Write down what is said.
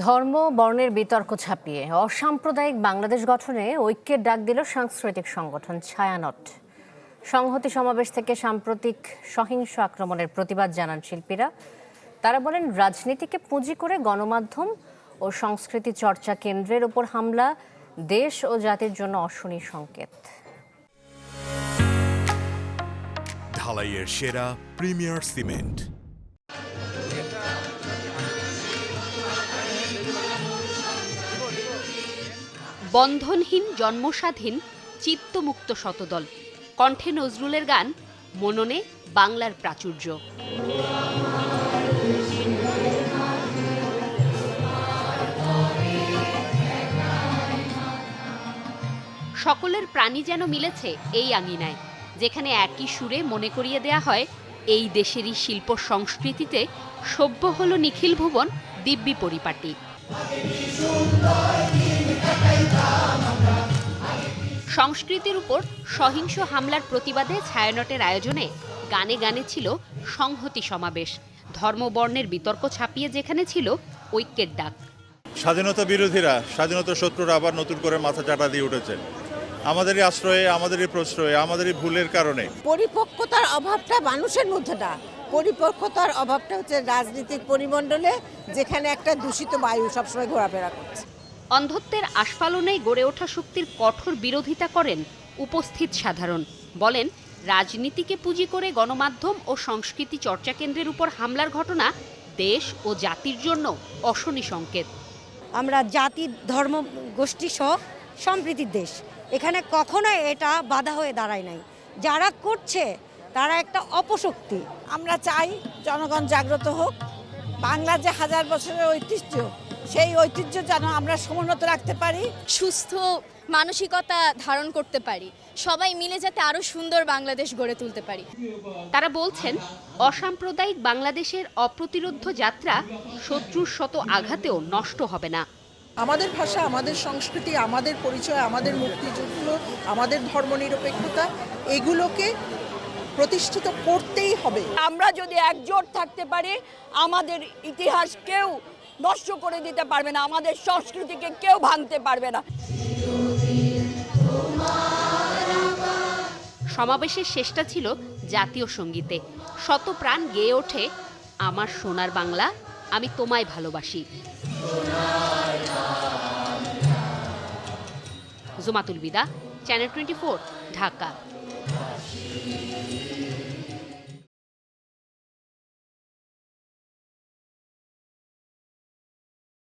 ধর্ম বর্ণের বিতর্ক ছাপিয়ে অসাম্প্রদায়িক বাংলাদেশ গঠনে ঐক্যের ডাক দিল সাংস্কৃতিক সংগঠন ছায়ানট। সংহতি সমাবেশ থেকে সাম্প্রতিক সহিংস আক্রমণের প্রতিবাদ জানান শিল্পীরা। তারা বলেন, রাজনীতিকে পুঁজি করে গণমাধ্যম ও সংস্কৃতি চর্চা কেন্দ্রের উপর হামলা দেশ ও জাতির জন্য অশনি সংকেত। ঢালাইয়ের সেরা প্রিমিয়ার সিমেন্ট। বন্ধনহীন জন্মস্বাধীন চিত্তমুক্ত শতদল, কণ্ঠে নজরুলের গান, মননে বাংলার প্রাচুর্য। সকলের প্রাণী যেন মিলেছে এই আঙিনায়, যেখানে একই সুরে মনে করিয়ে দেয়া হয় এই দেশেরই শিল্প সংস্কৃতিতে সভ্য হল নিখিল ভুবন দিব্যি পরিপাটি। সংস্কৃতির উপর সহিংস হামলার প্রতিবাদে ছায়ানটের আয়োজনে গানে গানে ছিল সংহতি সমাবেশ। ধর্মবর্ণের বিতর্ক ছাপিয়ে যেখানে ছিল ঐক্যের ডাক। স্বাধীনতা বিরোধীরা, স্বাধীনতা শত্রুরা আবার নতুন করে মাথা চাটা দিয়ে উঠেছে। আমাদেরই আশ্রয়ে, আমাদেরই প্রশ্রয়ে, আমাদেরই ভুলের কারণে। পরিপক্কতার অভাবটা মানুষের মধ্যে না, পরিপক্কতার অভাবটা হচ্ছে রাজনৈতিক পরিমণ্ডলে, যেখানে একটা দূষিত বায়ু সবসময় ঘোরাফেরা করছে। অন্ধত্বের আস্ফালনেই গড়ে ওঠা শক্তির কঠোর বিরোধিতা করেন উপস্থিত সাধারণ। বলেন, রাজনীতিকে পুঁজি করে গণমাধ্যম ও সংস্কৃতি চর্চা কেন্দ্রের উপর হামলার ঘটনা দেশ ও জাতির জন্য অশনি সংকেত। আমরা জাতি ধর্ম গোষ্ঠী সহ সম্প্রীতির দেশ, এখানে কখনো এটা বাধা হয়ে দাঁড়ায় নাই। যারা করছে তারা একটা অপশক্তি। আমরা চাই জনগণ জাগ্রত হোক। বাংলা যে হাজার বছরের ঐতিহ্য, সেই ঐতিহ্য যেন আমরা সমুন্নত রাখতে পারি, সুস্থ মানসিকতা ধারণ করতে পারি, সবাই মিলে যাতে আরো সুন্দর বাংলাদেশ গড়ে তুলতে পারি। তারা বলছেন, অসাম্প্রদায়িক বাংলাদেশের অপ্রতিরোধ্য যাত্রা শত্রুর শত আঘাতেও নষ্ট হবে না। আমাদের ভাষা, আমাদের সংস্কৃতি, আমাদের পরিচয়, আমাদের মুক্তিযুদ্ধ, আমাদের ধর্মনিরপেক্ষতা, এগুলোকে প্রতিষ্ঠিত করতেই হবে। আমরা যদি একজোট থাকতে পারি, আমাদের ইতিহাস কেউ নষ্ট করে দিতে পারবে না, আমাদের সংস্কৃতিকে কেউ ভাঙতে পারবে না। সমাবেশের শেষটা ছিল জাতীয় সঙ্গীতে। শত প্রাণ গেয়ে ওঠে, আমার সোনার বাংলা, আমি তোমায় ভালোবাসি। জুমাতুল বিদা, চ্যানেল 24, ঢাকা।